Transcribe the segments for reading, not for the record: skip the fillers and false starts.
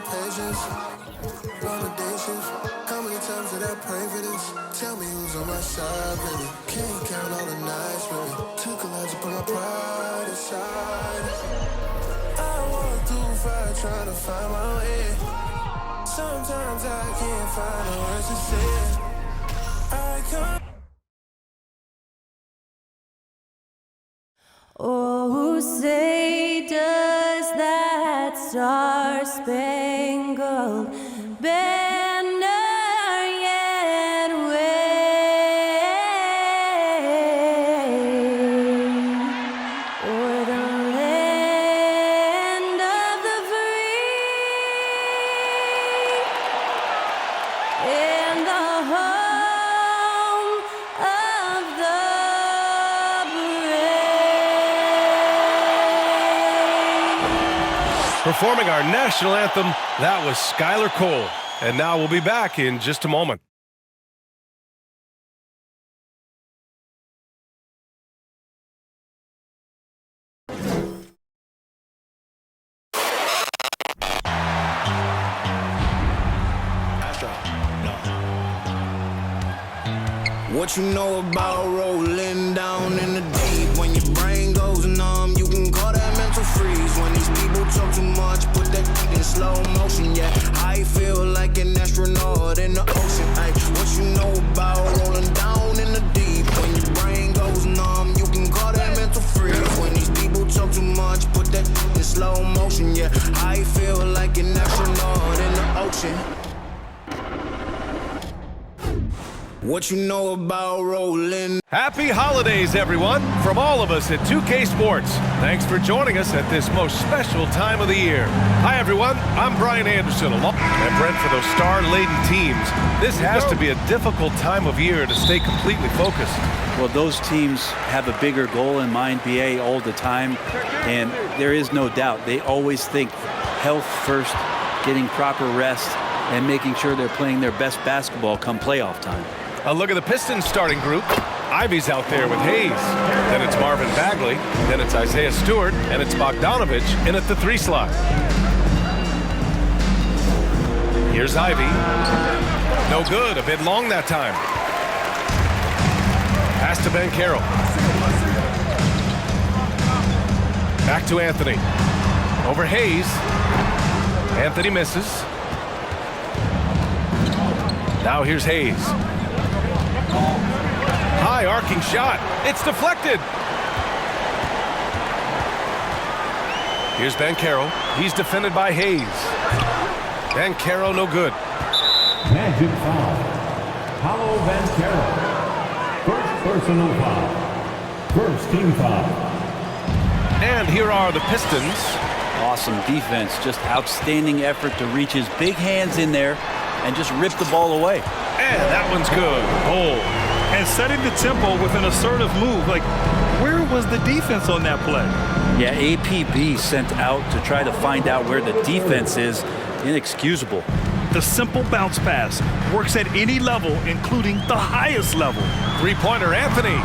patience. Recommendations. How many times did I pray for this? Tell me who's on my side, baby. Can't count all the nights, baby. Took a lot to put my pride aside. I walk through fire trying to find my way. Sometimes I can't find the words to say. I can't. Oh, say does that star-spangled banner yet wave o'er the land of the free and the home of the Performing our national anthem, that was Skylar Cole. And now we'll be back in just a moment. What you know about rolling down in the deep? When your brain goes numb, you can call that mental freeze. When these people talk too much, put that in slow motion. Yeah, I feel like an astronaut in the ocean. Ay, what you know about rolling down in the deep? When your brain goes numb, you can call that mental freeze. When these people talk too much, put that in slow motion. Yeah, I feel like an astronaut in the ocean. What you know about rolling? Happy holidays, everyone, from all of us at 2K Sports. Thanks for joining us at this most special time of the year. Hi, everyone. I'm Brian Anderson, and Brent, for those star-laden teams, this has to be a difficult time of year to stay completely focused. Well, those teams have a bigger goal in mind, BA, all the time, and there is no doubt they always think health first, getting proper rest, and making sure they're playing their best basketball come playoff time. A look at the Pistons starting group. Ivy's out there with Hayes. Then it's Marvin Bagley. Then it's Isaiah Stewart. And it's Bogdanovich in at the 3 slot. Here's Ivy. No good. A bit long that time. Pass to Banchero. Back to Anthony. Over Hayes. Anthony misses. Now here's Hayes. High arcing shot. It's deflected. Here's Banchero. He's defended by Hayes. Banchero no good. Magic foul. Paulo Banchero. First personal foul. First team foul. And here are the Pistons. Awesome defense. Just outstanding effort to reach his big hands in there and just rip the ball away. And that one's good. Goal. And setting the tempo with an assertive move. Like, where was the defense on that play? Yeah, APB sent out to try to find out where the defense is. Inexcusable. The simple bounce pass works at any level, including the highest level. Three-pointer Anthony.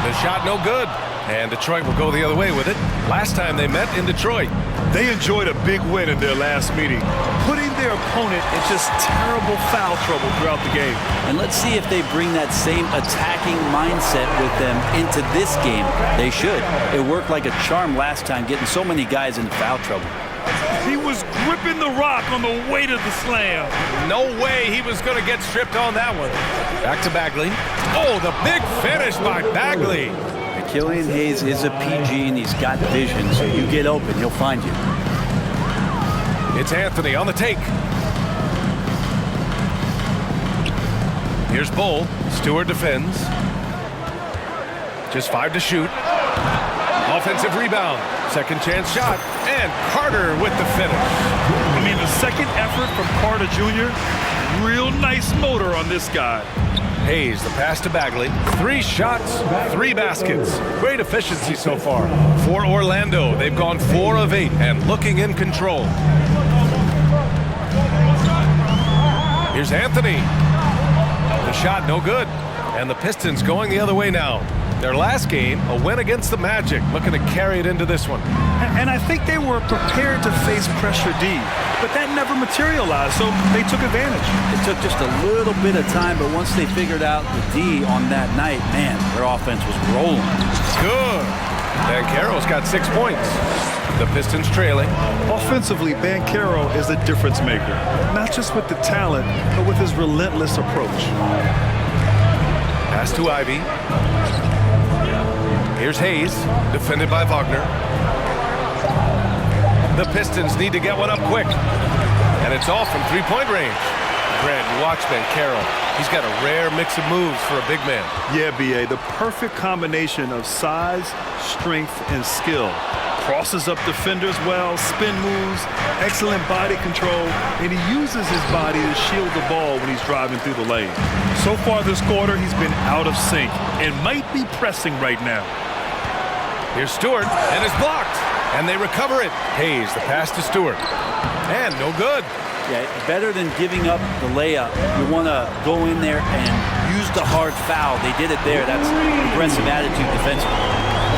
The shot no good. And Detroit will go the other way with it. Last time they met in Detroit. They enjoyed a big win in their last meeting, putting their opponent in just terrible foul trouble throughout the game. And let's see if they bring that same attacking mindset with them into this game. They should. It worked like a charm last time, getting so many guys in foul trouble. He was gripping the rock on the way to the slam. No way he was going to get stripped on that one. Back to Bagley. Oh, the big finish by Bagley. Killian Hayes is a PG, and he's got vision, so you get open, he'll find you. It's Anthony on the take. Here's Bull. Stewart defends. Just 5 to shoot. Offensive rebound. Second chance shot. And Carter with the finish. I mean, the second effort from Carter Jr., real nice motor on this guy. Hayes, the pass to Bagley. 3 shots, 3 baskets. Great efficiency so far. For Orlando, they've gone 4 of 8 and looking in control. Here's Anthony. The shot no good. And the Pistons going the other way now. Their last game, a win against the Magic, looking to carry it into this one. And I think they were prepared to face pressure D, but that never materialized, so they took advantage. It took just a little bit of time, but once they figured out the D on that night, man, their offense was rolling. Good. Banchero's got 6 points. The Pistons trailing. Offensively, Banchero is a difference maker, not just with the talent, but with his relentless approach. Pass to Ivy. Here's Hayes, defended by Wagner. The Pistons need to get one up quick. And it's off from three-point range. Grant, you watch Banchero. He's got a rare mix of moves for a big man. Yeah, B.A., the perfect combination of size, strength, and skill. Crosses up defenders well, spin moves, excellent body control, and he uses his body to shield the ball when he's driving through the lane. So far this quarter, he's been out of sync and might be pressing right now. Here's Stewart, and it's blocked. And they recover it. Hayes, the pass to Stewart. And no good. Yeah, better than giving up the layup. You want to go in there and use the hard foul. They did it there. That's aggressive attitude defensively.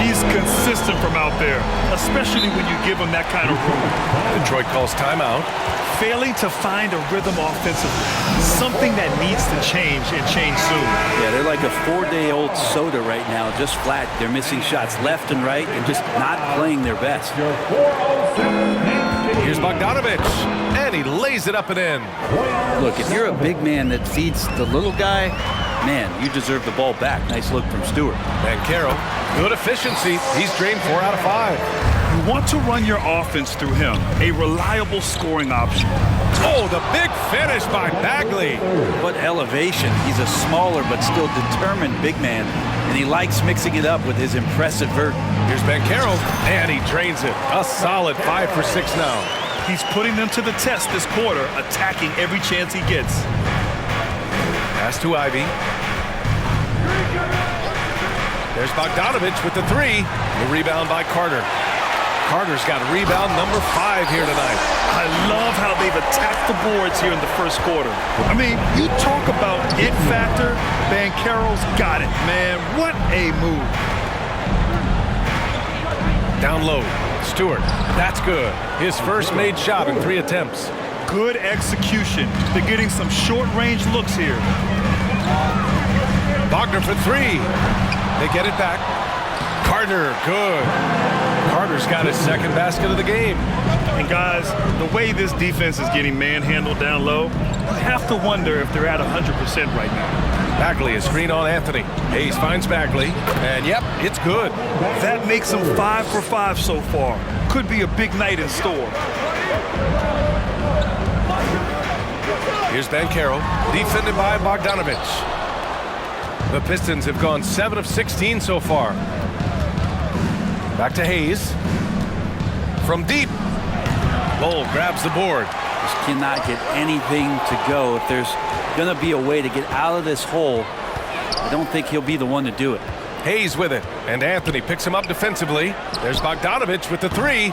He's consistent from out there, especially when you give him that kind of room. Detroit calls timeout. Failing to find a rhythm offensively, something that needs to change and change soon. Yeah, they're like a 4-day-old soda right now, just flat. They're missing shots left and right and just not playing their best. Here's Bogdanovich, and he lays it up and in. Look, if you're a big man that feeds the little guy, man, you deserve the ball back. Nice look from Stewart. Banchero, good efficiency. He's drained 4 out of 5. You want to run your offense through him, a reliable scoring option. Oh, the big finish by Bagley. What elevation. He's a smaller but still determined big man, and he likes mixing it up with his impressive vert. Here's Banchero, and he drains it. A solid 5 for 6 now. He's putting them to the test this quarter, attacking every chance he gets. Pass to Ivy. There's Bogdanovich with the 3. The rebound by Carter. Carter's got rebound number 5 here tonight. I love how they've attacked the boards here in the first quarter. I mean, you talk about it factor, Banchero's got it, man. What a move. Down low, Stewart. That's good. His first made shot in 3 attempts. Good execution. They're getting some short-range looks here. Wagner for 3. They get it back. Carter, good. Carter's got his second basket of the game. And guys, the way this defense is getting manhandled down low, I have to wonder if they're at 100% right now. Bagley is screen on Anthony. Hayes finds Bagley, and yep, it's good. That makes him 5 for 5 so far. Could be a big night in store. Here's Banchero, defended by Bogdanovich. The Pistons have gone 7 of 16 so far. Back to Hayes. From deep. Bull grabs the board. Just cannot get anything to go. If there's going to be a way to get out of this hole, I don't think he'll be the one to do it. Hayes with it, and Anthony picks him up defensively. There's Bogdanovich with the 3.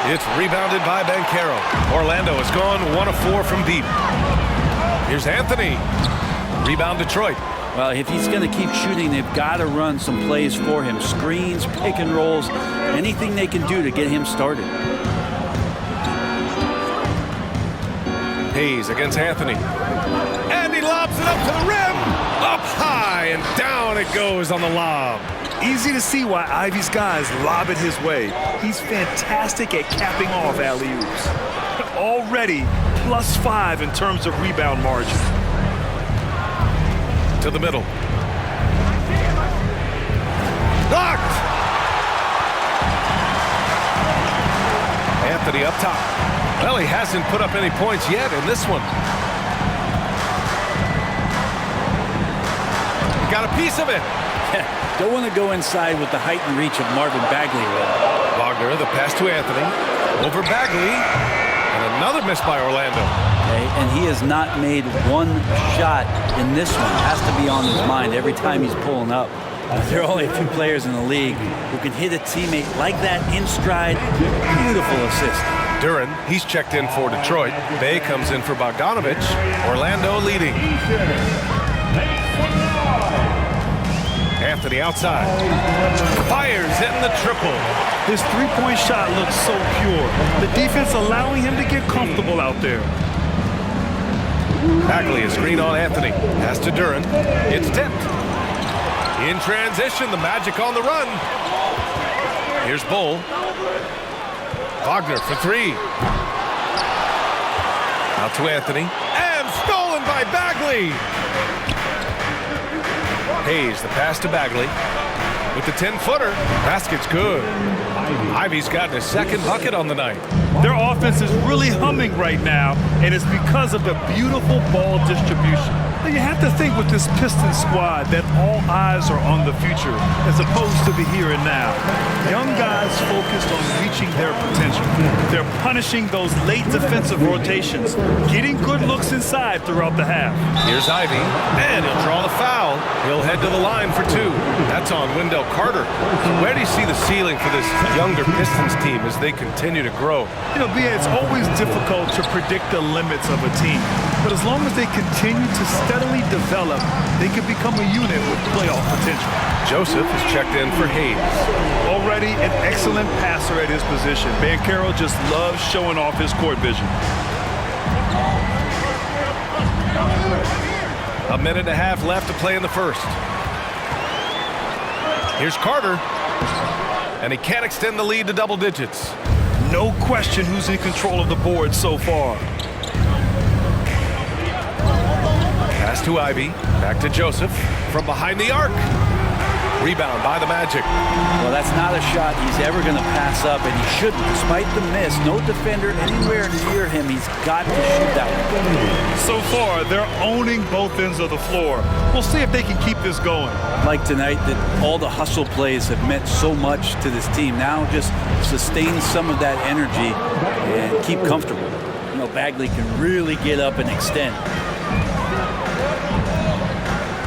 It's rebounded by Banchero. Orlando has gone 1 of 4 from deep. Here's Anthony. Rebound Detroit. Well, if he's going to keep shooting, they've got to run some plays for him. Screens, pick and rolls, anything they can do to get him started. Hayes against Anthony. And he lobs it up to the rim. Up high and down it goes on the lob. Easy to see why Ivy's guys lob it his way. He's fantastic at capping off alley-oops. Already +5 in terms of rebound margin. To the middle. Blocked! Anthony up top. Well, he hasn't put up any points yet in this one. He got a piece of it. Don't want to go inside with the height and reach of Marvin Bagley. Wagner, the pass to Anthony. Over Bagley. And another miss by Orlando. Okay, and he has not made one shot in this one. Has to be on his mind every time he's pulling up. There are only a few players in the league who can hit a teammate like that in stride. Beautiful assist. Duran, he's checked in for Detroit. Bay comes in for Bogdanovich. Orlando leading. Anthony outside. Fires in the triple. His three-point shot looks so pure. The defense allowing him to get comfortable out there. Bagley, a screen on Anthony. Pass to Duran. It's tipped. In transition, the Magic on the run. Here's Bull. Wagner for three. Out to Anthony. And stolen by Bagley. Hayes, the pass to Bagley. With the 10-footer. Basket's good. Ivy's gotten his second bucket on the night. Their offense is really humming right now, and it's because of the beautiful ball distribution. Now you have to think with this Pistons squad that all eyes are on the future as opposed to the here and now. Young guys focused on reaching their potential. They're punishing those late defensive rotations, getting good looks inside throughout the half. Here's Ivy, and he'll draw the foul. He'll head to the line for two. That's on Wendell Carter. Where do you see the ceiling for this younger Pistons team as they continue to grow? You know, B.A., it's always difficult to predict the limits of a team. But as long as they continue to steadily develop, they can become a unit with playoff potential. Joseph is checked in for Hayes. Already an excellent passer at his position. Banchero just loves showing off his court vision. A minute and a half left to play in the first. Here's Carter. And he can't extend the lead to double digits. No question who's in control of the board so far. Pass to Ivy. Back to Joseph. From behind the arc. Rebound by the Magic. Well, that's not a shot he's ever going to pass up, and he shouldn't. Despite the miss, no defender anywhere near him. He's got to shoot that one. So far, they're owning both ends of the floor. We'll see if they can keep this going. Like tonight, that all the hustle plays have meant so much to this team. Now just sustain some of that energy and keep comfortable. You know, Bagley can really get up and extend.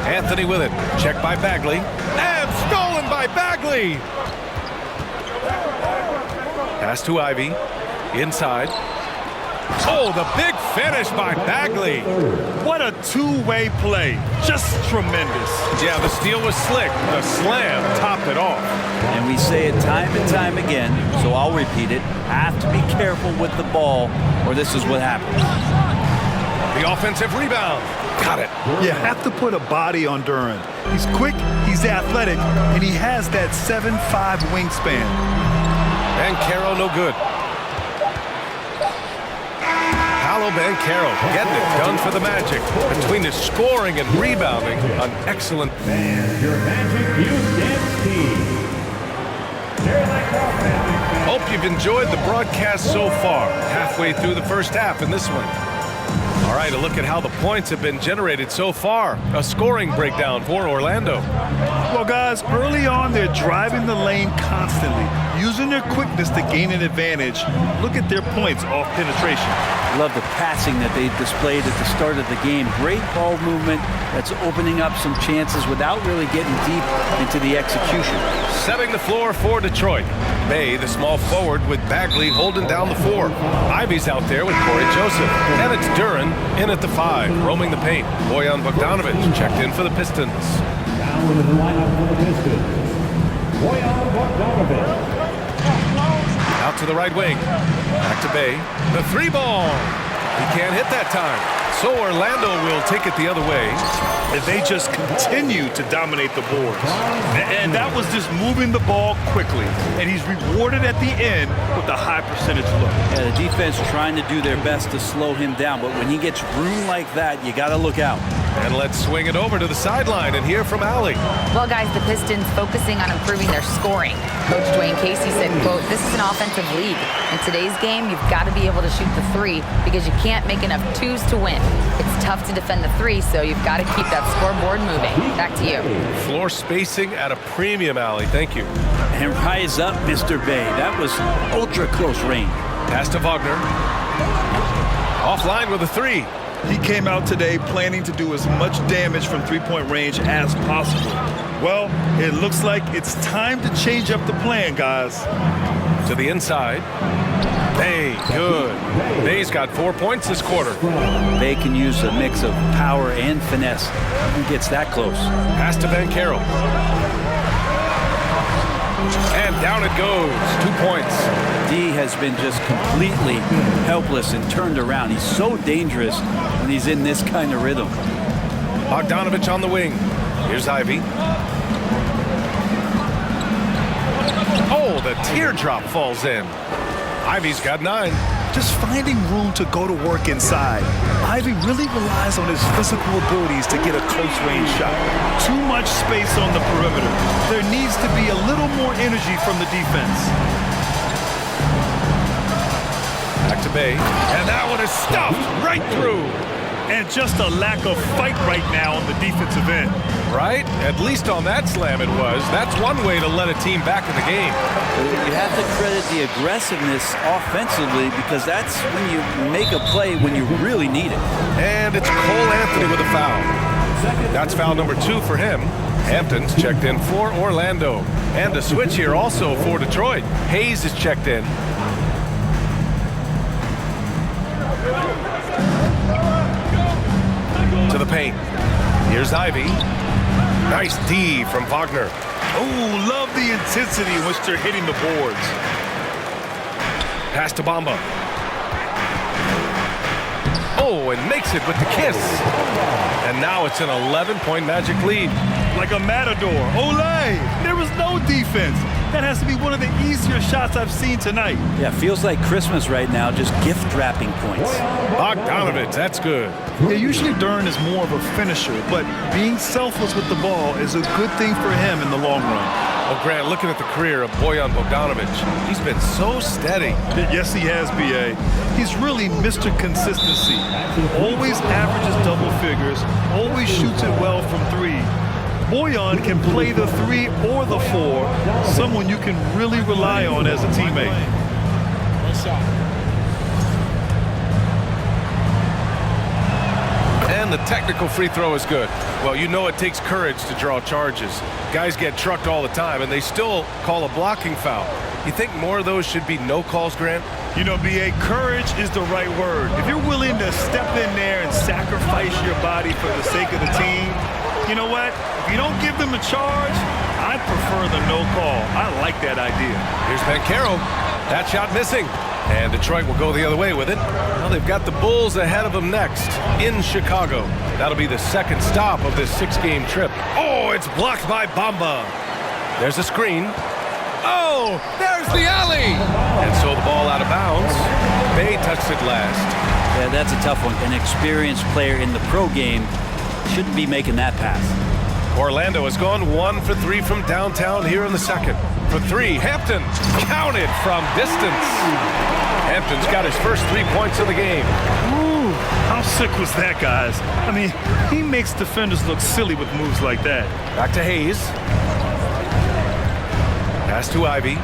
Anthony with it. Checked by Bagley. And stolen by Bagley. Pass to Ivy. Inside. Oh, the big finish by Bagley. What a two-way play. Just tremendous. Yeah, the steal was slick. The slam topped it off. And we say it time and time again, so I'll repeat it. Have to be careful with the ball, or this is what happens. The offensive rebound. Got it. You have to put a body on Duran. He's quick, he's athletic, and he has that 7'5" wingspan. And Banchero no good. Paolo Banchero getting it done for the Magic. Between his scoring and rebounding, an excellent. And your Magic Youth Dance Team. Hope you've enjoyed the broadcast so far. Halfway through the first half in this one. All right, a look at how the points have been generated so far. A scoring breakdown for Orlando. Well, guys, early on, they're driving the lane constantly, using their quickness to gain an advantage. Look at their points off penetration. Love the passing that they displayed at the start of the game. Great ball movement that's opening up some chances without really getting deep into the execution. Setting the floor for Detroit. Bay, the small forward, with Bagley holding down the 4. Ivy's out there with Corey Joseph. And it's Duran in at the 5, roaming the paint. Bojan Bogdanovic checked in for the Pistons. Down into the lineup for the Pistons. Bojan Bogdanovic. Out to the right wing. Back to Bay. The 3-ball. He can't hit that time. So Orlando will take it the other way. And they just continue to dominate the boards. And that was just moving the ball quickly. And he's rewarded at the end with a high percentage look. Yeah, the defense trying to do their best to slow him down, but when he gets room like that, you got to look out. And let's swing it over to the sideline and hear from Allie. Well, guys, the Pistons focusing on improving their scoring. Coach Dwayne Casey said, quote, "This is an offensive league. In today's game, you've got to be able to shoot the 3 because you can't make enough 2s to win. It's tough to defend the 3, so you've got to keep that scoreboard moving." Back to you. Floor spacing at a premium, Allie. Thank you. And rise up, Mr. Bay. That was ultra close range. Pass to Wagner. Offline with a 3. He came out today planning to do as much damage from three-point range as possible. Well, it looks like it's time to change up the plan, guys. To the inside. Hey, good. Bay's got 4 points this quarter. Bay can use a mix of power and finesse. Who gets that close? Pass to Ben Carroll. And down it goes. 2 points. D has been just completely helpless and turned around. He's so dangerous when he's in this kind of rhythm. Bogdanovich on the wing. Here's Ivy. Oh, the teardrop falls in. Ivy's got 9. Just finding room to go to work inside. Ivy really relies on his physical abilities to get a close-range shot. Too much space on the perimeter. There needs to be a little more energy from the defense. Back to Bay. And that one is stuffed right through. And just a lack of fight right now on the defensive end. Right? At least on that slam it was. That's one way to let a team back in the game. You have to credit the aggressiveness offensively because that's when you make a play when you really need it. And it's Cole Anthony with a foul. That's foul number 2 for him. Hampton's checked in for Orlando. And a switch here also for Detroit. Hayes is checked in. To the paint. Here's Ivy. Nice D from Wagner. Oh, love the intensity in which they're hitting the boards. Pass to Bamba. Oh, and makes it with the kiss. And now it's an 11-point Magic lead. Like a matador. Olay! There was no defense. That has to be one of the easier shots I've seen tonight. Yeah, feels like Christmas right now, just gift wrapping points. Bogdanovich, that's good. Yeah, usually Dern is more of a finisher, but being selfless with the ball is a good thing for him in the long run. Oh, Grant, looking at the career of Bojan Bogdanovich, he's been so steady. Yes, he has, B.A. He's really Mr. Consistency. Always averages double figures, always shoots it well from 3. Bojan can play the 3 or the 4, someone you can really rely on as a teammate. And the technical free throw is good. Well, you know it takes courage to draw charges. Guys get trucked all the time, and they still call a blocking foul. You think more of those should be no calls, Grant? You know, B.A., courage is the right word. If you're willing to step in there and sacrifice your body for the sake of the team, you know what? If you don't give them a charge, I prefer the no call. I like that idea. Here's Ben Carroll. That shot missing. And Detroit will go the other way with it. Well, they've got the Bulls ahead of them next in Chicago. That'll be the second stop of this 6-game trip. Oh, it's blocked by Bamba. There's a screen. Oh, there's the alley. And so the ball out of bounds. Bay touched it last. Yeah, that's a tough one. An experienced player in the pro game shouldn't be making that pass. Orlando has gone 1 for 3 from downtown here in the second. For 3, Hampton counted from distance. Hampton's got his first 3 points of the game. Ooh, how sick was that, guys? I mean, he makes defenders look silly with moves like that. Back to Hayes. Pass to Ivy.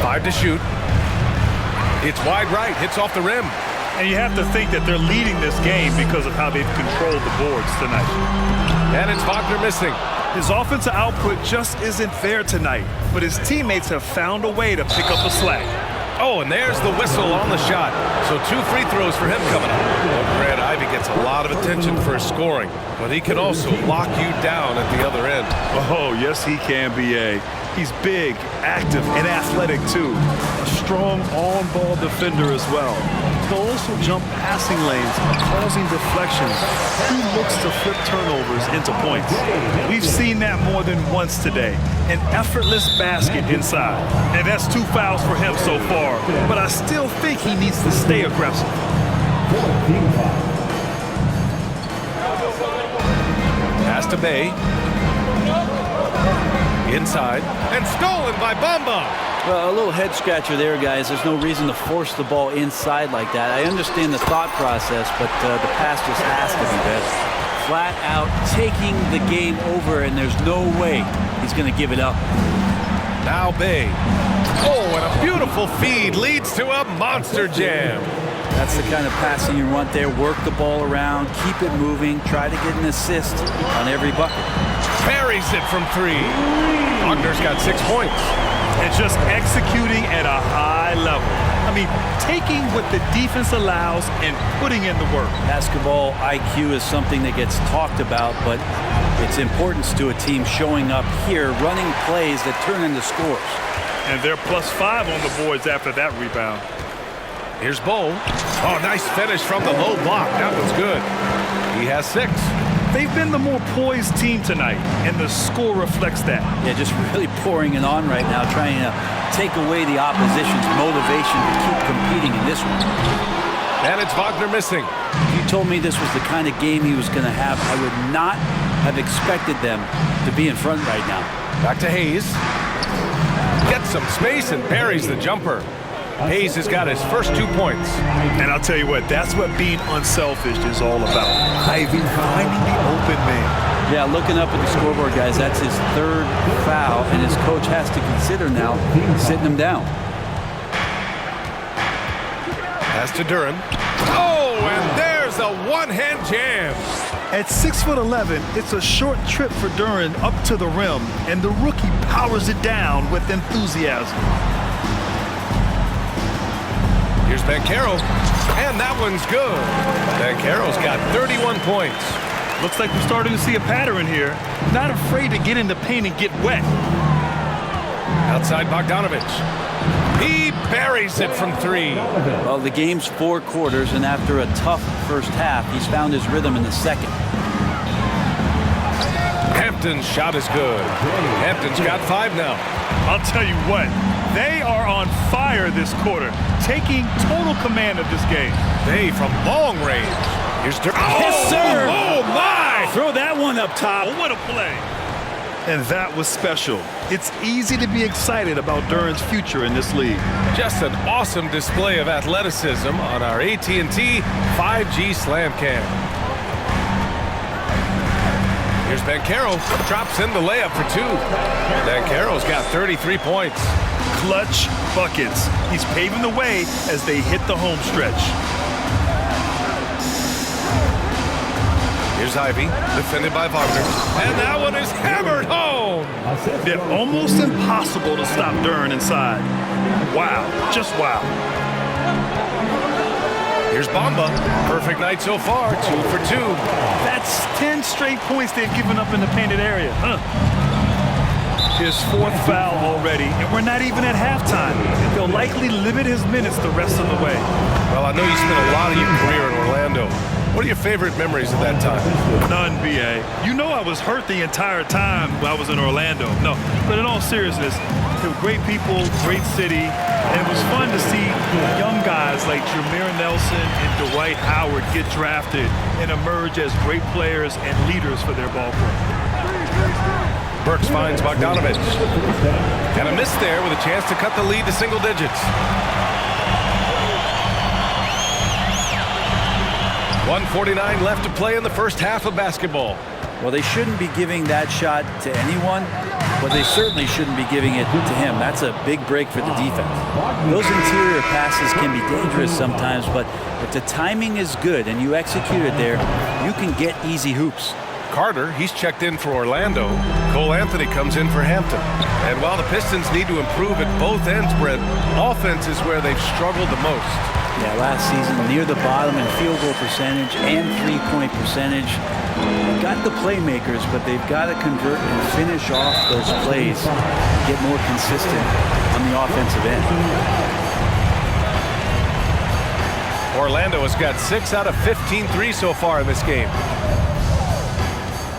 5 to shoot. It's wide right, hits off the rim. And you have to think that they're leading this game because of how they've controlled the boards tonight. And it's Wagner missing. His offensive output just isn't there tonight, but his teammates have found a way to pick up the slack. Oh, and there's the whistle on the shot. So 2 free throws for him coming up. Well, Grant Ivy gets a lot of attention for his scoring, but he can also lock you down at the other end. Oh, yes, he can, B.A. He's big, active, and athletic, too. A strong on-ball defender as well. He'll also jump passing lanes, causing deflections. He looks to flip turnovers into points. We've seen that more than once today. An effortless basket inside. And that's 2 fouls for him so far. But I still think he needs to stay aggressive. Pass to Bay. Inside. And stolen by Bamba. Well, a little head scratcher there, guys. There's no reason to force the ball inside like that. I understand the thought process, but the pass just has to be better. Flat out taking the game over, and there's no way he's going to give it up. Now Bay. Oh, and a beautiful feed leads to a monster jam. That's the kind of passing you want there. Work the ball around, keep it moving, try to get an assist on every bucket. Buries it from 3. Wagner's got 6 points. and just executing at a high level. I mean, taking what the defense allows and putting in the work. Basketball IQ is something that gets talked about, but its importance to a team showing up here, running plays that turn into scores. And they're +5 on the boards after that rebound. Here's Bo. Oh, nice finish from the low block. That was good. He has 6. They've been the more poised team tonight, and the score reflects that. Yeah, just really pouring it on right now, trying to take away the opposition's motivation to keep competing in this one. And it's Wagner missing. If you told me this was the kind of game he was going to have, I would not have expected them to be in front right now. Back to Hayes. Gets some space and buries the jumper. Hayes has got his first 2 points. And I'll tell you what, that's what being unselfish is all about. Ivy finding the open man. Yeah, looking up at the scoreboard, guys, that's his 3rd foul, and his coach has to consider now sitting him down. Pass to Duran. Oh, and there's a one-hand jam. At 6'11", it's a short trip for Duran up to the rim, and the rookie powers it down with enthusiasm. Here's Banchero, and that one's good. Banchero's got 31 points. Looks like we're starting to see a pattern here. Not afraid to get in the paint and get wet. Outside Bogdanovich. He buries it from 3. Well, the game's 4 quarters, and after a tough first half, he's found his rhythm in the second. Hampton's shot is good. Hampton's got 5 now. I'll tell you what, they are on fire this quarter, taking total command of this game. They from long range. Here's Duran. Yes, sir. Oh, my! Throw that one up top. Oh, what a play. And that was special. It's easy to be excited about Duran's future in this league. Just an awesome display of athleticism on our AT&T 5G Slam Cam. Here's Banchero. Drops in the layup for 2. Banchero's got 33 points. Clutch buckets. He's paving the way as they hit the home stretch. Here's Ivy, defended by Wagner. And that one is hammered home. They're almost impossible to stop Duran inside. Wow, just wow. Here's Bamba. Perfect night so far, 2 for 2. That's 10 straight points they've given up in the painted area. His 4th foul already, and we're not even at halftime. They'll likely limit his minutes the rest of the way. Well, I know you spent a lot of your career in Orlando. What are your favorite memories of that time? None, B.A. You know I was hurt the entire time I was in Orlando. No, but in all seriousness, they were great people, great city, and it was fun to see young guys like Jameer Nelson and Dwight Howard get drafted and emerge as great players and leaders for their ball club. Burks finds Bogdanovich. And a miss there with a chance to cut the lead to single digits. 1:49 left to play in the first half of basketball. Well, they shouldn't be giving that shot to anyone, but they certainly shouldn't be giving it to him. That's a big break for the defense. Those interior passes can be dangerous sometimes, but if the timing is good and you execute it there, you can get easy hoops. Carter, he's checked in for Orlando. Cole Anthony comes in for Hampton. And while the Pistons need to improve at both ends, Brent, offense is where they've struggled the most. Yeah, last season near the bottom in field goal percentage and three-point percentage. They've got the playmakers, but they've got to convert and finish off those plays, get more consistent on the offensive end. Orlando has got 6 out of 15 threes so far in this game.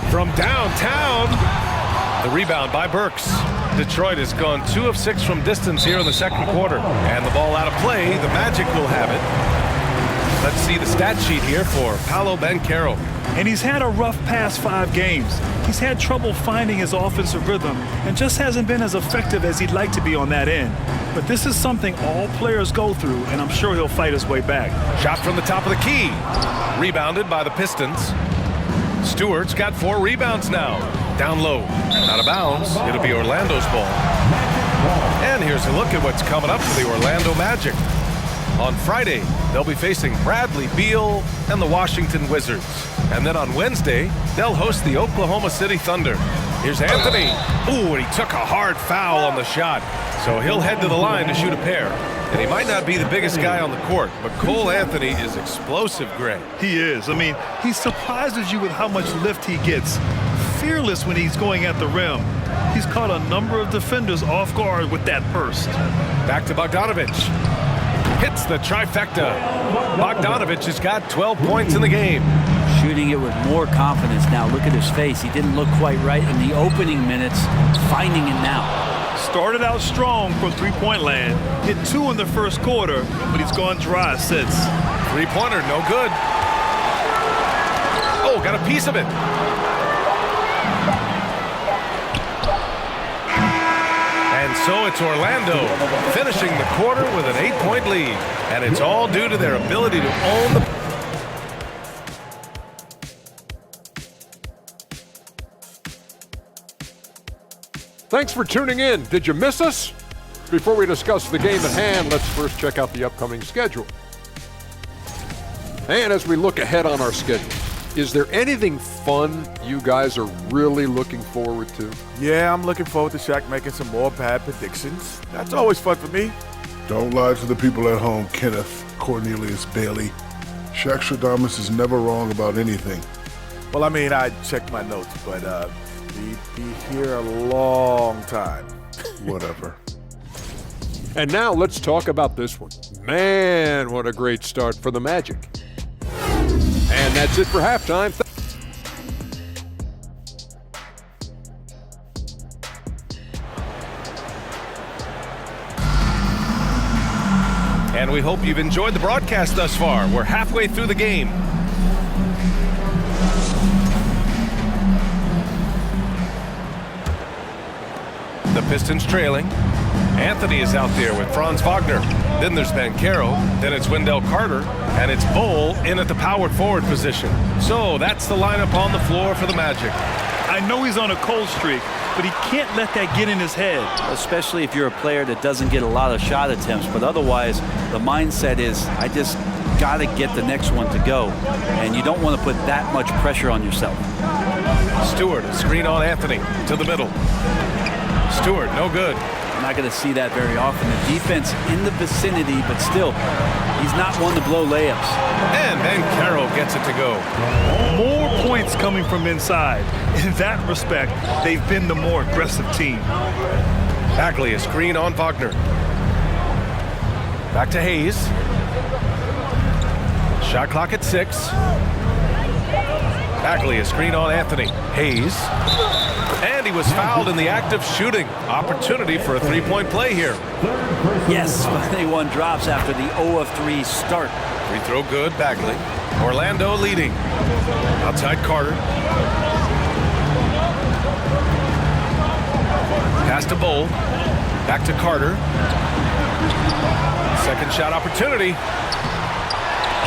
From downtown, the rebound by Burks. Detroit has gone 2 of 6 from distance here in the second quarter. And the ball out of play, the Magic will have it. Let's see the stat sheet here for Paolo Banchero. And he's had a rough past 5 games. He's had trouble finding his offensive rhythm and just hasn't been as effective as he'd like to be on that end. But this is something all players go through, and I'm sure he'll fight his way back. Shot from the top of the key. Rebounded by the Pistons. Stewart's got 4 rebounds now. Down low. Out of bounds. It'll be Orlando's ball. And here's a look at what's coming up for the Orlando Magic. On Friday, they'll be facing Bradley Beal and the Washington Wizards. And then on Wednesday, they'll host the Oklahoma City Thunder. Here's Anthony. Ooh, and he took a hard foul on the shot. So he'll head to the line to shoot a pair. And he might not be the biggest guy on the court, but Cole Anthony is explosive, Greg. He is. I mean, he surprises you with how much lift he gets. Fearless when he's going at the rim. He's caught a number of defenders off guard with that burst. Back to Bogdanovic. Hits the trifecta. Bogdanovic has got 12 points in the game. Shooting it with more confidence now. Look at his face. He didn't look quite right in the opening minutes. Finding it now. Started out strong from three-point land. Hit 2 in the first quarter, but he's gone dry since. Three-pointer, no good. Oh, got a piece of it. And so it's Orlando finishing the quarter with an 8-point lead. And it's all due to their ability to own the... Thanks for tuning in. Did you miss us? Before we discuss the game at hand, let's first check out the upcoming schedule. And as we look ahead on our schedule, is there anything fun you guys are really looking forward to? Yeah, I'm looking forward to Shaq making some more bad predictions. That's always fun for me. Don't lie to the people at home, Kenneth Cornelius Bailey. Shaq Stradamus is never wrong about anything. Well, I mean, I checked my notes, but we'd be here a long time. Whatever. And now let's talk about this one. Man, what a great start for the Magic. And that's it for halftime. And we hope you've enjoyed the broadcast thus far. We're halfway through the game. The Pistons trailing. Anthony is out there with Franz Wagner. Then there's Banchero. Then it's Wendell Carter. And it's Bol in at the power forward position. So that's the lineup on the floor for the Magic. I know he's on a cold streak, but he can't let that get in his head. Especially if you're a player that doesn't get a lot of shot attempts. But otherwise, the mindset is, I just got to get the next one to go. And you don't want to put that much pressure on yourself. Stewart, a screen on Anthony to the middle. Stewart, no good. We're not going to see that very often. The defense in the vicinity, but still, he's not one to blow layups. And Banchero gets it to go. More points coming from inside. In that respect, they've been the more aggressive team. Bagley, a screen on Wagner. Back to Hayes. Shot clock at 6. Bagley, a screen on Anthony. Hayes. And he was fouled in the act of shooting. Opportunity for a three-point play here. Yes, but they won drops after the 0 of 3 start. Free throw good, Bagley. Orlando leading. Outside Carter. Pass to Bol. Back to Carter. Second shot opportunity.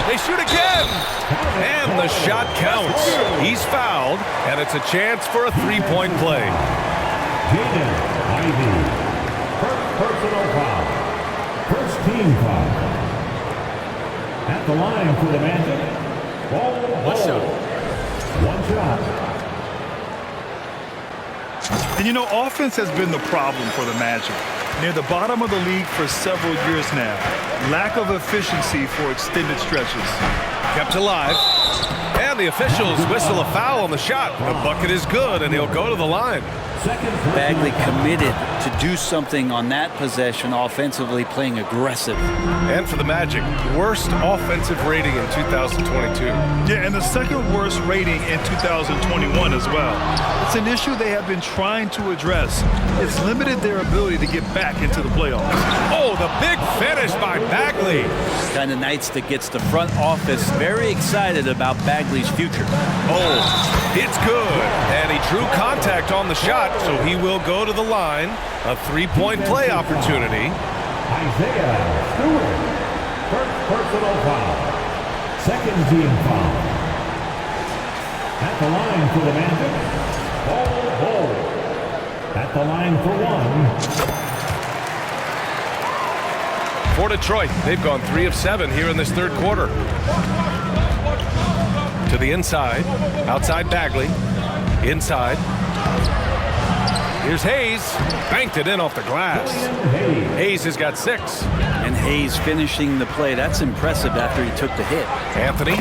They shoot again. And the shot counts. He's fouled, and it's a chance for a three-point play. Jaden Ivey. First personal foul. First team foul. At the line for the Magic. Ball. One shot. One shot. And you know, offense has been the problem for the Magic. Near the bottom of the league for several years now. Lack of efficiency for extended stretches. Kept alive. And the officials whistle a foul on the shot. The bucket is good, and he'll go to the line. Bagley committed to do something on that possession offensively, playing aggressive. And for the Magic, worst offensive rating in 2022. Yeah, and the second worst rating in 2021 as well. It's an issue they have been trying to address. It's limited their ability to get back into the playoffs. Oh, the big finish by Bagley. Kind of nights that gets the front office very excited about Bagley's future. Oh, it's good. And he drew contact on the shot, so he will go to the line. A three-point play opportunity. Isaiah Stewart. First personal foul. Second team foul. At the line for the Magic. Bol. At the line for 1. For Detroit, they've gone 3 of 7 here in this third quarter. To the inside. Outside Bagley. Inside. Here's Hayes. Banked it in off the glass. Hayes has got 6. And Hayes finishing the play. That's impressive after he took the hit. Anthony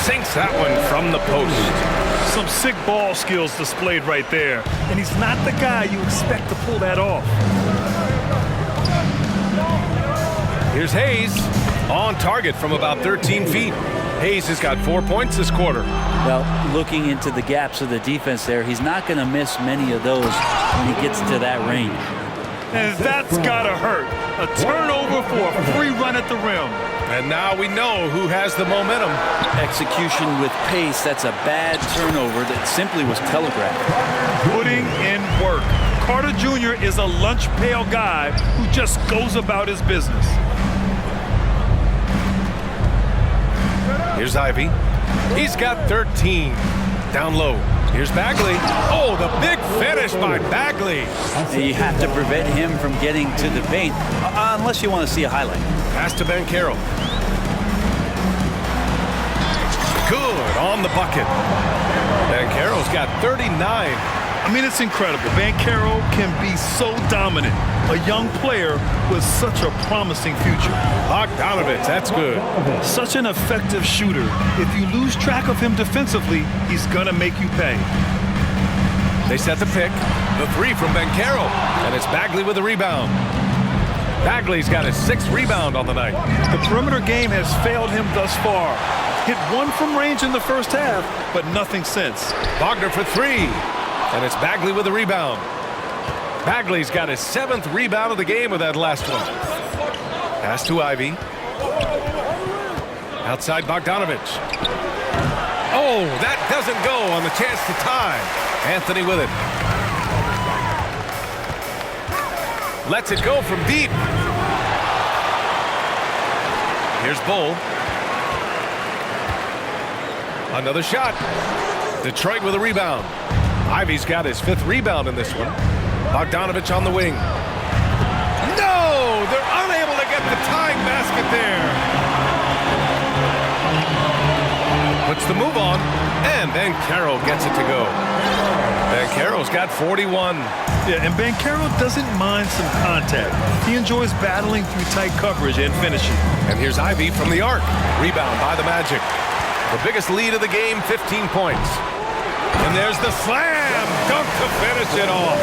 sinks that one from the post. Some sick ball skills displayed right there. And he's not the guy you expect to pull that off. Here's Hayes on target from about 13 feet. Hayes has got 4 points this quarter. Well, looking into the gaps of the defense there, he's not going to miss many of those when he gets to that range. And that's got to hurt. A turnover for a free run at the rim. And now we know who has the momentum. Execution with pace, that's a bad turnover that simply was telegraphed. Putting in work. Carter Jr. is a lunch pail guy who just goes about his business. Here's Ivy. He's got 13. Down low. Here's Bagley. Oh, the big finish by Bagley. You have to prevent him from getting to the paint, unless you want to see a highlight. Pass to Banchero. Good on the bucket. Banchero's got 39. I mean, it's incredible. Banchero can be so dominant. A young player with such a promising future. Bogdanovich, that's good. Such an effective shooter. If you lose track of him defensively, he's going to make you pay. They set the pick. The 3 from Banchero. And it's Bagley with a rebound. Bagley's got his 6th rebound on the night. The perimeter game has failed him thus far. Hit 1 from range in the first half, but nothing since. Wagner for 3. And it's Bagley with a rebound. Bagley's got his 7th rebound of the game with that last one. Pass to Ivy. Outside Bogdanovich. Oh, that doesn't go on the chance to tie. Anthony with it. Lets it go from deep. Here's Bull. Another shot. Detroit with a rebound. Ivy's got his 5th rebound in this one. Bogdanovich on the wing. No! They're unable to get the tying basket there. Puts the move on, and Banchero gets it to go. Banchero's got 41. Yeah, and Banchero doesn't mind some contact. He enjoys battling through tight coverage and finishing. And here's Ivy from the arc. Rebound by the Magic. The biggest lead of the game, 15 points. And there's the slam dunk to finish it off.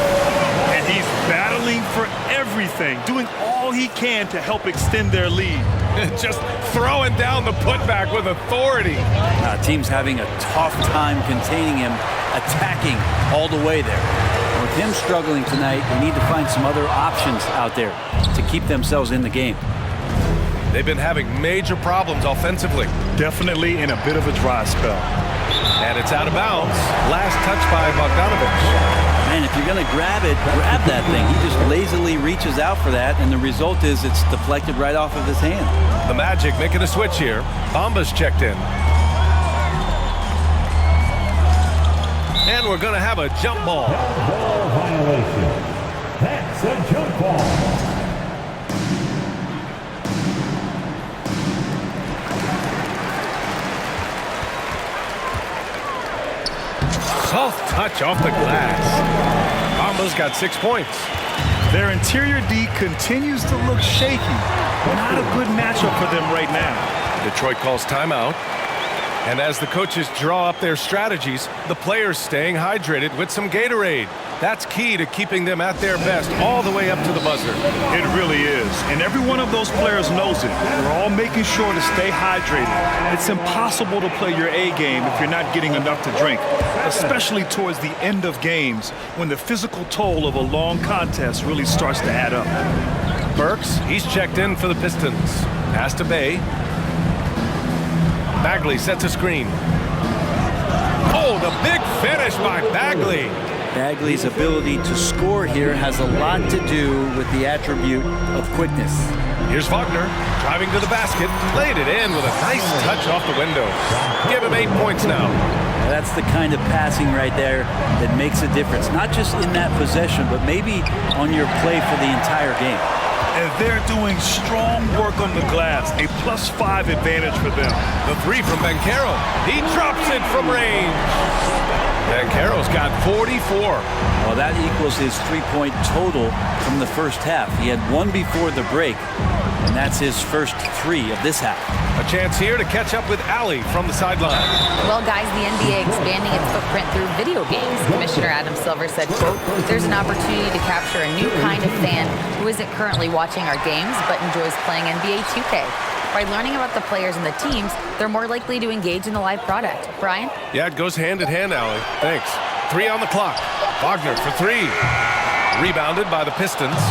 And he's battling for everything, doing all he can to help extend their lead. Just throwing down the putback with authority. Team's having a tough time containing him, attacking all the way there. And with him struggling tonight, they need to find some other options out there to keep themselves in the game. They've been having major problems offensively. Definitely in a bit of a dry spell. And it's out of bounds. Last touch by Bogdanovich. Man, if you're going to grab it, grab that thing. He just lazily reaches out for that, and the result is it's deflected right off of his hand. The Magic making a switch here. Bamba's checked in. And we're going to have a jump ball. Ball violation. That's a jump ball. Soft touch off the glass. Bamba's got 6 points. Their interior D continues to look shaky. Not a good matchup for them right now. Detroit calls timeout. And as the coaches draw up their strategies, the players staying hydrated with some Gatorade. That's key to keeping them at their best all the way up to the buzzer. It really is. And every one of those players knows it. They're all making sure to stay hydrated. It's impossible to play your A game if you're not getting enough to drink, especially towards the end of games when the physical toll of a long contest really starts to add up. Burks, he's checked in for the Pistons. Pass to Bay. Bagley sets a screen. Oh, the big finish by Bagley. Bagley's ability to score here has a lot to do with the attribute of quickness. Here's Wagner driving to the basket, laid it in with a nice touch off the window. Give him 8 points now. That's the kind of passing right there that makes a difference, not just in that possession, but maybe on your play for the entire game. And they're doing strong work on the glass, a +5 advantage for them. The 3 from Banchero. He drops it from range. Banchero's got 44. Well, that equals his three-point total from the first half. He had one before the break, and that's his first three of this half. A chance here to catch up with Allie from the sideline. Well, guys, the NBA expanding its footprint through video games. Commissioner Adam Silver said, quote, there's an opportunity to capture a new kind of fan who isn't currently watching our games but enjoys playing NBA 2K. By learning about the players and the teams, they're more likely to engage in the live product. Brian? Yeah, it goes hand in hand, Allie. Thanks. 3 on the clock. Wagner for 3. Rebounded by the Pistons.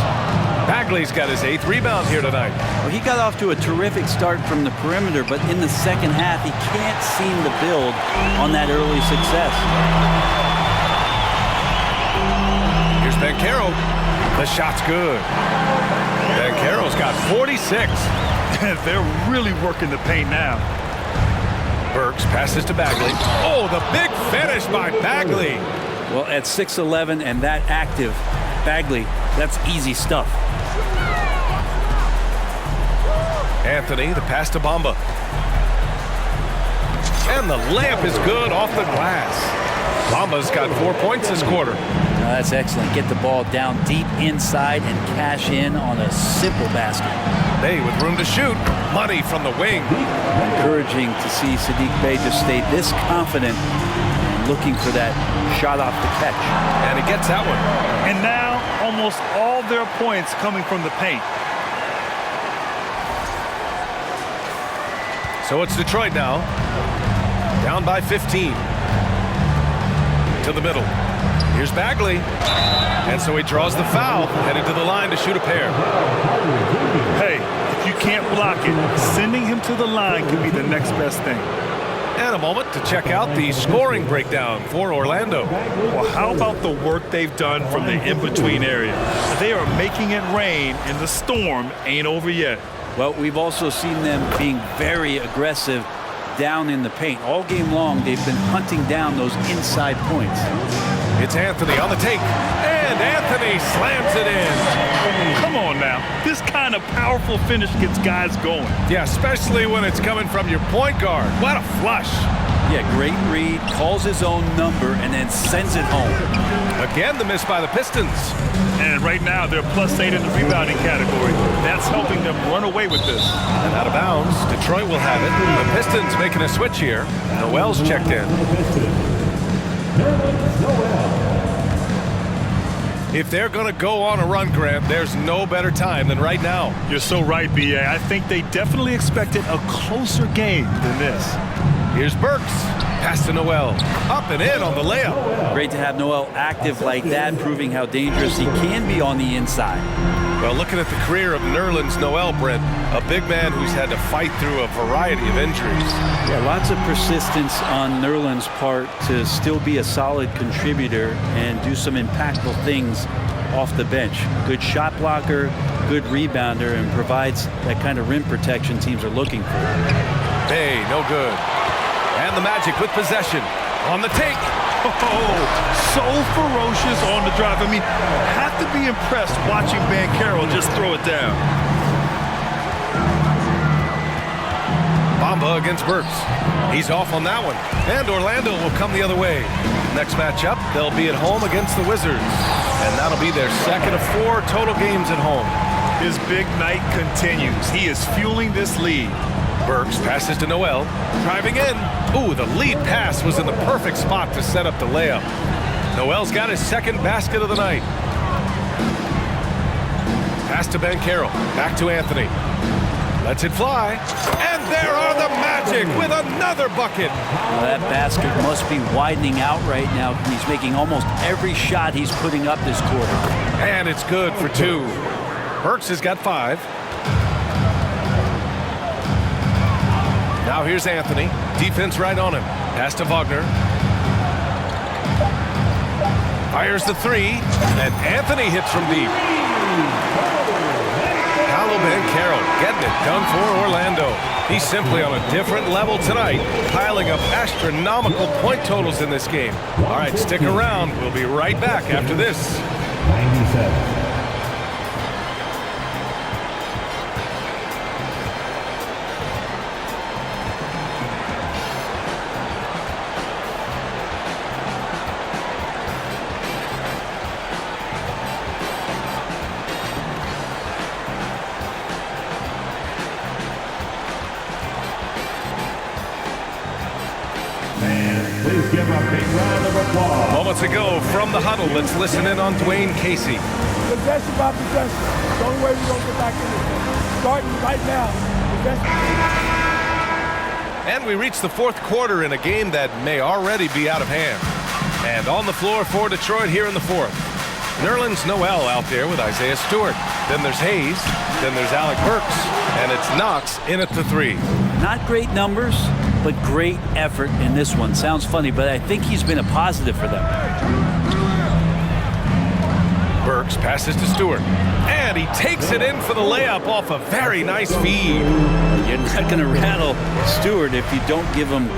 Bagley's got his 8th rebound here tonight. Well, he got off to a terrific start from the perimeter, but in the second half, he can't seem to build on that early success. Here's Banchero. The shot's good. Banchero's got 46. They're really working the paint now. Burks passes to Bagley. Oh, the big finish by Bagley. Well, at 6'11" and that active, Bagley, that's easy stuff. Anthony, the pass to Bamba. And the layup is good off the glass. Bamba's got 4 points this quarter. Now that's excellent. Get the ball down deep inside and cash in on a simple basket. Bey with room to shoot. Money from the wing. Encouraging to see Saddiq Bey just stay this confident, looking for that shot off the catch. And he gets that one. And now almost all their points coming from the paint. So it's Detroit now. Down by 15. To the middle. Here's Bagley. And so he draws the foul, headed to the line to shoot a pair. Hey, if you can't block it, sending him to the line could be the next best thing. And a moment to check out the scoring breakdown for Orlando. Well, how about the work they've done from the in-between area? They are making it rain, and the storm ain't over yet. Well, we've also seen them being very aggressive down in the paint. All game long, they've been hunting down those inside points. It's Anthony on the take, and Anthony slams it in. Come on now. This kind of powerful finish gets guys going. Yeah, especially when it's coming from your point guard. What a flush. Yeah, great read, calls his own number, and then sends it home. Again, the miss by the Pistons. And right now, they're +8 in the rebounding category. That's helping them run away with this. And out of bounds, Detroit will have it. The Pistons making a switch here. Noel's checked in. If they're going to go on a run, Grant, there's no better time than right now. You're so right, B.A. I think they definitely expected a closer game than this. Here's Burks. Pass to Noel. Up and in on the layup. Great to have Noel active like that, proving how dangerous he can be on the inside. Well, looking at the career of Nerlens Noel, Brent, a big man who's had to fight through a variety of injuries. Yeah, lots of persistence on Nerlens' part to still be a solid contributor and do some impactful things off the bench. Good shot blocker, good rebounder, and provides that kind of rim protection teams are looking for. Hey, no good. And the Magic with possession. On the take. Oh, so ferocious on the drive. I mean, have to be impressed watching Banchero just throw it down. Bamba against Burks. He's off on that one. And Orlando will come the other way. Next matchup, they'll be at home against the Wizards. And that'll be their second of 4 total games at home. His big night continues. He is fueling this lead. Burks passes to Noel, driving in. Ooh, the lead pass was in the perfect spot to set up the layup. Noel's got his second basket of the night. Pass to Banchero, back to Anthony. Lets it fly, and there are the Magic with another bucket. Well, that basket must be widening out right now. He's making almost every shot he's putting up this quarter. And it's good for 2. Burks has got 5. Now here's Anthony. Defense right on him. Pass to Wagner. Fires the 3. And Anthony hits from deep. Paolo Banchero getting it done for Orlando. He's simply on a different level tonight, piling up astronomical point totals in this game. All right, stick around. We'll be right back after this. 97. Big round of applause. Moments ago from the huddle, let's listen in on Dwayne Casey. Possession by possession. The only way we're going to get back in this. Starting right now. And we reach the fourth quarter in a game that may already be out of hand. And on the floor for Detroit here in the fourth. Nerlens Noel out there with Isaiah Stewart. Then there's Hayes. Then there's Alec Burks. And it's Knox in at the three. Not great numbers, but great effort in this one. Sounds funny, but I think he's been a positive for them. Burks passes to Stewart. And he takes it in for the layup off a very nice feed. You're not going to rattle Stewart if you don't give him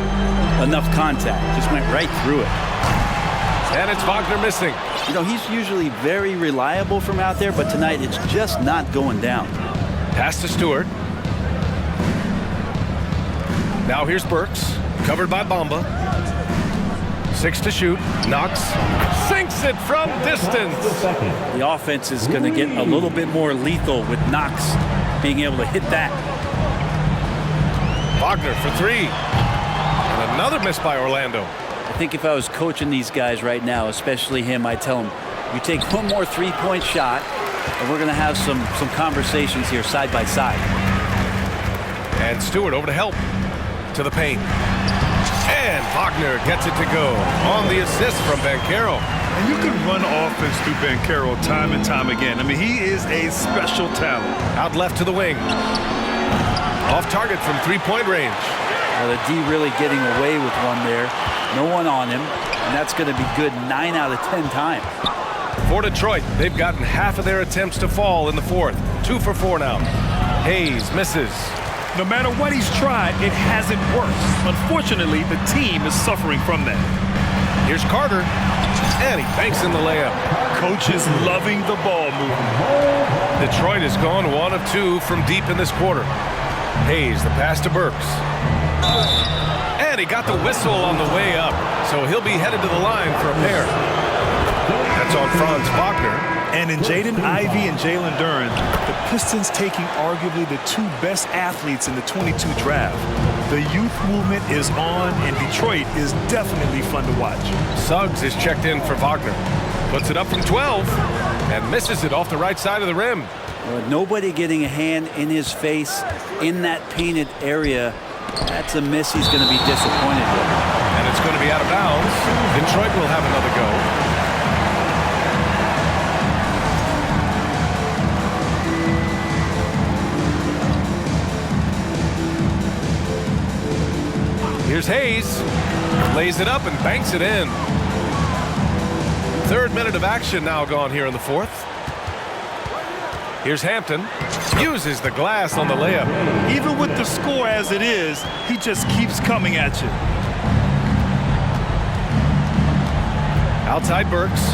enough contact. Just went right through it. And it's Wagner missing. You know, he's usually very reliable from out there, but tonight it's just not going down. Pass to Stewart. Now here's Burks, covered by Bamba. 6 to shoot. Knox sinks it from distance. The offense is going to get a little bit more lethal with Knox being able to hit that. Wagner for three. And another miss by Orlando. I think if I was coaching these guys right now, especially him, I'd tell him, you take one more three-point shot, and we're going to have some conversations here side by side. And Stewart over to help. To the paint. And Wagner gets it to go on the assist from Banchero. And you can run offense through Banchero time and time again. I mean, he is a special talent. Out left to the wing. Off target from three-point range. Well, the D really getting away with one there. No one on him, and that's going to be good 9 out of 10 times. For Detroit, they've gotten half of their attempts to fall in the fourth. 2 for 4 now. Hayes misses. No matter what he's tried, it hasn't worked. Unfortunately, the team is suffering from that. Here's Carter, and he banks in the layup. Coach is loving the ball movement. Detroit has gone 1 of 2 from deep in this quarter. Hayes, the pass to Burks. And he got the whistle on the way up, so he'll be headed to the line for a pair. That's on Franz Wagner. And in Jaden Ivey and Jalen Duren, the Pistons taking arguably the 2 best athletes in the 22 draft. The youth movement is on, and Detroit is definitely fun to watch. Suggs is checked in for Wagner. Puts it up from 12 and misses it off the right side of the rim. Nobody getting a hand in his face in that painted area. That's a miss he's going to be disappointed with. And it's going to be out of bounds. Detroit will have another go. Here's Hayes. Lays it up and banks it in. 3rd minute of action now gone here in the 4th. Here's Hampton. Uses the glass on the layup. Even with the score as it is, he just keeps coming at you. Outside Burks.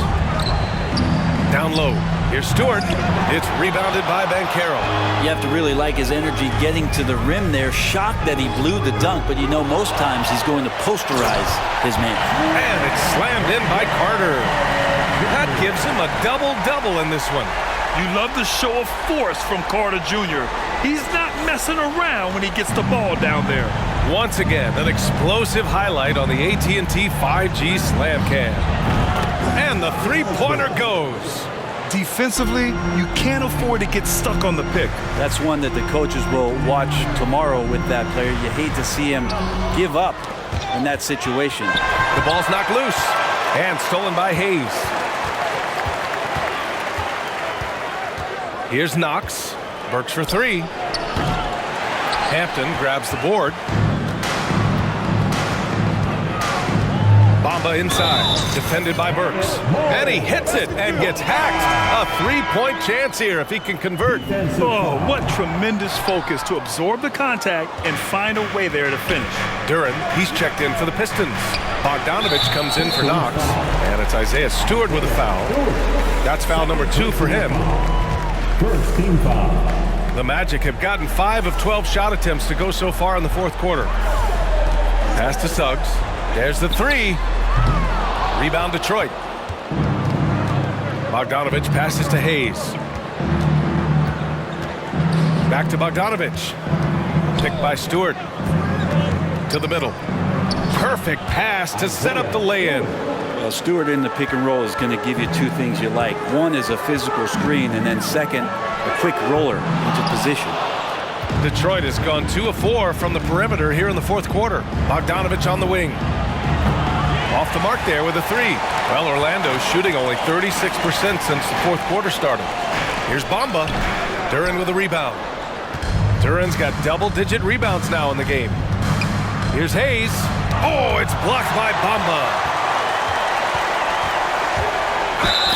Down low. Here's Stewart. It's rebounded by Banchero. You have to really like his energy getting to the rim there. Shocked that he blew the dunk, but you know most times he's going to posterize his man. And it's slammed in by Carter. That gives him a double-double in this one. You love the show of force from Carter Jr. He's not messing around when he gets the ball down there. Once again, an explosive highlight on the AT&T 5G Slam Cam. And the three-pointer goes. Defensively, you can't afford to get stuck on the pick. That's one that the coaches will watch tomorrow with that player. You hate to see him give up in that situation. The ball's knocked loose and stolen by Hayes. Here's Knox. Burks for 3. Hampton grabs the board. Bamba inside, defended by Burks. And he hits it and gets hacked. A 3-point chance here if he can convert. Oh, what tremendous focus to absorb the contact and find a way there to finish. Duren, he's checked in for the Pistons. Bogdanovich comes in for Knox. And it's Isaiah Stewart with a foul. That's foul number 2 for him. First team foul. The Magic have gotten 5 of 12 shot attempts to go so far in the 4th quarter. Pass to Suggs. There's the 3. Rebound Detroit. Bogdanovich passes to Hayes. Back to Bogdanovich. Picked by Stewart. To the middle. Perfect pass to set up the lay-in. Well, Stewart in the pick and roll is going to give you two things you like. One is a physical screen, and then second, a quick roller into position. Detroit has gone 2 of 4 from the perimeter here in the fourth quarter. Bogdanovich on the wing. Off the mark there with a 3. Well, Orlando's shooting only 36% since the fourth quarter started. Here's Bamba. Duren with a rebound. Duren's got double-digit rebounds now in the game. Here's Hayes. Oh, it's blocked by Bamba.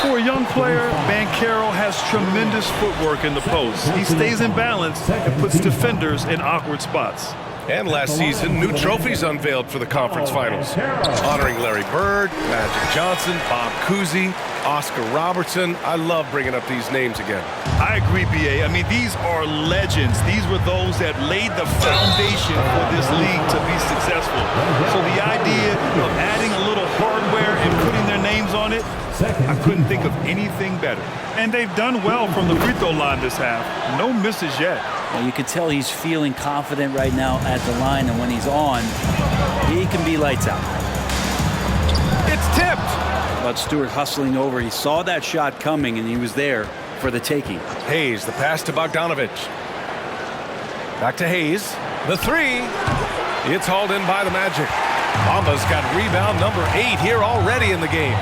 For a young player, Banchero has tremendous footwork in the post. He stays in balance and puts defenders in awkward spots. And last season, new trophies unveiled for the conference finals, honoring Larry Bird, Magic Johnson, Bob Cousy, Oscar Robertson. I love bringing up these names again. I agree, B.A. I mean, these are legends. These were those that laid the foundation for this league to be successful. So the idea of adding a little hardware and putting their names on it, I couldn't think of anything better. And they've done well from the free throw line this half. No misses yet. Well, you can tell he's feeling confident right now at the line, and when he's on, he can be lights out. It's tipped. But Stewart hustling over. He saw that shot coming, and he was there for the taking. Hayes, the pass to Bogdanovich. Back to Hayes. The 3. It's hauled in by the Magic. Bamba's got rebound number 8 here already in the game.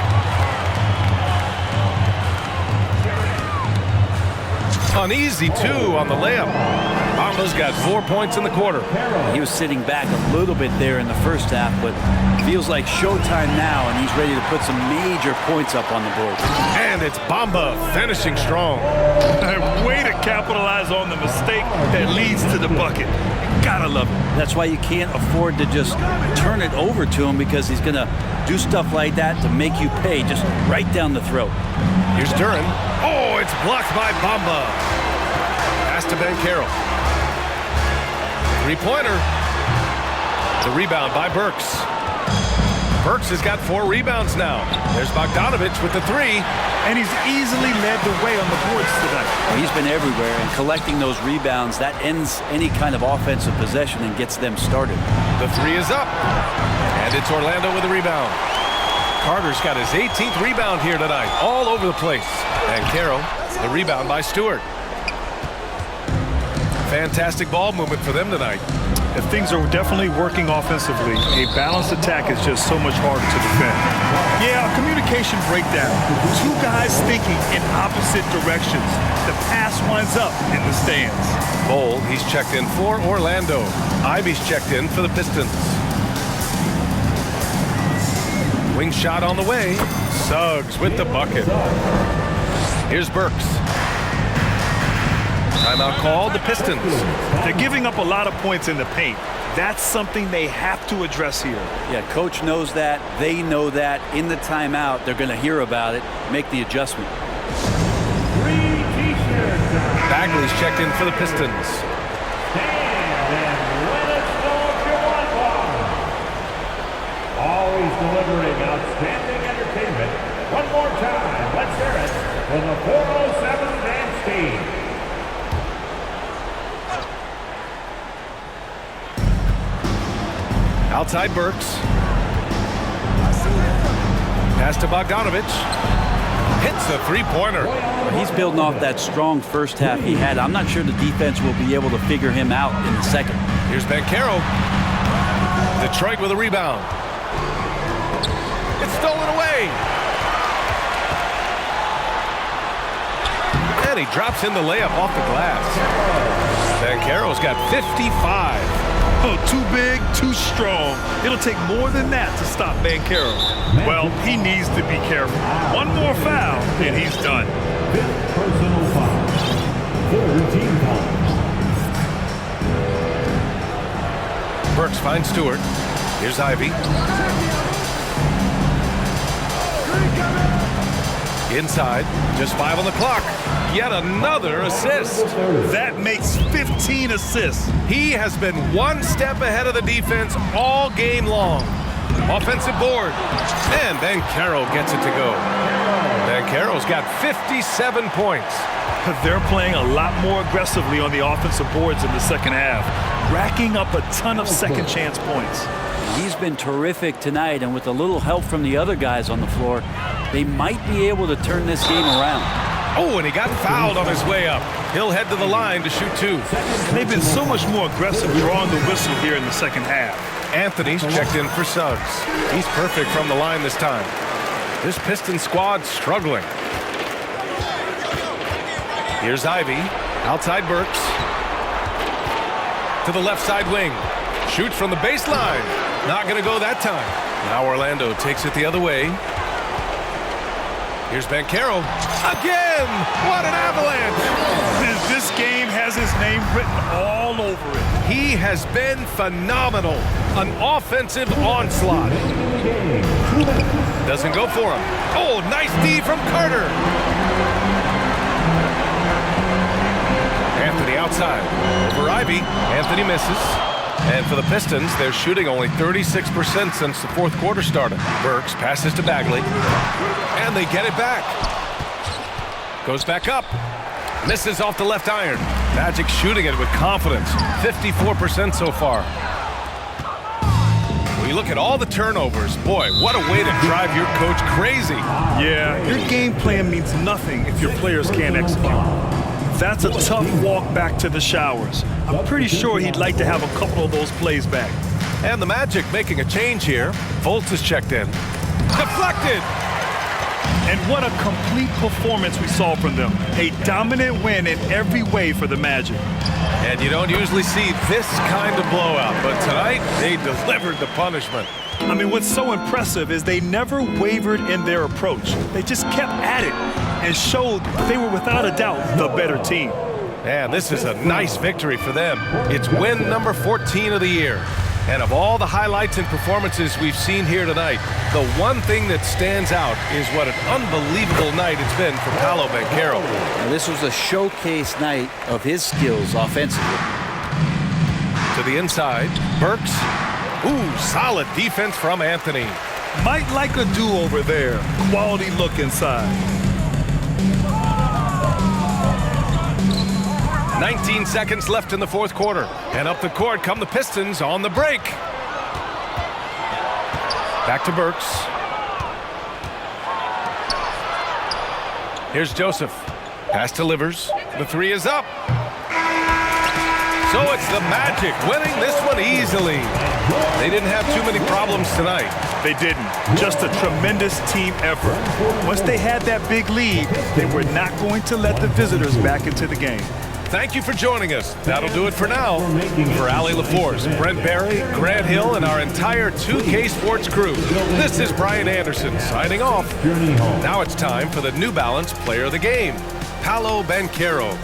Uneasy 2 on the layup. Bamba's got 4 points in the quarter. He was sitting back a little bit there in the first half, but feels like showtime now, and he's ready to put some major points up on the board. And it's Bamba finishing strong. Way to capitalize on the mistake that leads to the bucket. You gotta love it. That's why you can't afford to just turn it over to him, because he's going to do stuff like that to make you pay just right down the throat. Here's Duren. Oh, it's blocked by Bamba. Pass to Banchero. Three-pointer. The rebound by Burks. Burks has got 4 rebounds now. There's Bogdanovich with the 3. And he's easily led the way on the boards tonight. Well, he's been everywhere, and collecting those rebounds, that ends any kind of offensive possession and gets them started. The 3 is up. And it's Orlando with a rebound. Carter's got his 18th rebound here tonight, all over the place. And Banchero, the rebound by Stewart. Fantastic ball movement for them tonight. If things are definitely working offensively, a balanced attack is just so much harder to defend. Yeah, a communication breakdown. 2 guys thinking in opposite directions. The pass winds up in the stands. Bold, he's checked in for Orlando. Ivy's checked in for the Pistons. Wing shot on the way. Suggs with the bucket. Here's Burks. Timeout called, the Pistons. They're giving up a lot of points in the paint. That's something they have to address here. Yeah, coach knows that. They know that. In the timeout, they're going to hear about it, make the adjustment. Bagley's checked in for the Pistons. Always delivering outstanding entertainment. One more time, let's hear it for the 407 dance team. Outside Burks. Pass to Bogdanovich. Hits the 3-pointer. He's building off that strong first half he had. I'm not sure the defense will be able to figure him out in the second. Here's Banchero. Detroit with a rebound. It's stolen away. And he drops in the layup off the glass. Banchero's got 55. Oh, too big, too strong. It'll take more than that to stop Banchero. Well, he needs to be careful. One more foul, and he's done. 5th personal foul. 4 team fouls. Burks finds Stewart. Here's Ivy. Inside, just 5 on the clock. Yet another assist. That makes 15 assists. He has been one step ahead of the defense all game long. Offensive board. And Banchero gets it to go. Banchero's got 57 points. They're playing a lot more aggressively on the offensive boards in the second half, racking up a ton of second chance points. He's been terrific tonight, and with a little help from the other guys on the floor, they might be able to turn this game around. Oh, and he got fouled on his way up. He'll head to the line to shoot 2. They've been so much more aggressive drawing the whistle here in the second half. Anthony's checked in for Suggs. He's perfect from the line this time. This Pistons squad's struggling. Here's Ivy, outside Burks. To the left side wing. Shoots from the baseline. Not going to go that time. Now Orlando takes it the other way. Here's Banchero. Again! What an avalanche! This game has his name written all over it. He has been phenomenal. An offensive onslaught. Doesn't go for him. Oh, nice D from Carter. Anthony outside. Over Ivy. Anthony misses. And for the Pistons, they're shooting only 36% since the fourth quarter started. Burks passes to Bagley. And they get it back. Goes back up. Misses off the left iron. Magic shooting it with confidence. 54% so far. When you look at all the turnovers, boy, what a way to drive your coach crazy. Yeah, your game plan means nothing if your players can't execute. That's a tough walk back to the showers. I'm pretty sure he'd like to have a couple of those plays back. And the Magic making a change here. Fultz is checked in. Deflected! And what a complete performance we saw from them. A dominant win in every way for the Magic. And you don't usually see this kind of blowout, but tonight they delivered the punishment. I mean, what's so impressive is they never wavered in their approach. They just kept at it and showed they were without a doubt the better team. Man, this is a nice victory for them. It's win number 14 of the year. And of all the highlights and performances we've seen here tonight, the one thing that stands out is what an unbelievable night it's been for Paolo Banchero. Now, this was a showcase night of his skills offensively. To the inside, Burks. Ooh, solid defense from Anthony. Might like a do-over there. Quality look inside. 19 seconds left in the fourth quarter. And up the court come the Pistons on the break. Back to Burks. Here's Joseph. Pass delivers. The 3 is up. So it's the Magic winning this one easily. They didn't have too many problems tonight. They didn't. Just a tremendous team effort. Once they had that big lead, they were not going to let the visitors back into the game. Thank you for joining us. That'll do it for now. For Allie LaForce, Brent Barry, Grant Hill, and our entire 2K Sports crew, this is Brian Anderson signing off. Now it's time for the New Balance Player of the Game, Paolo Banchero.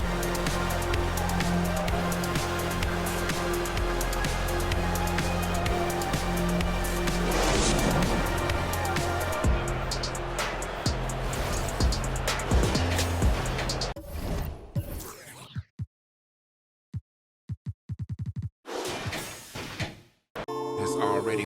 Already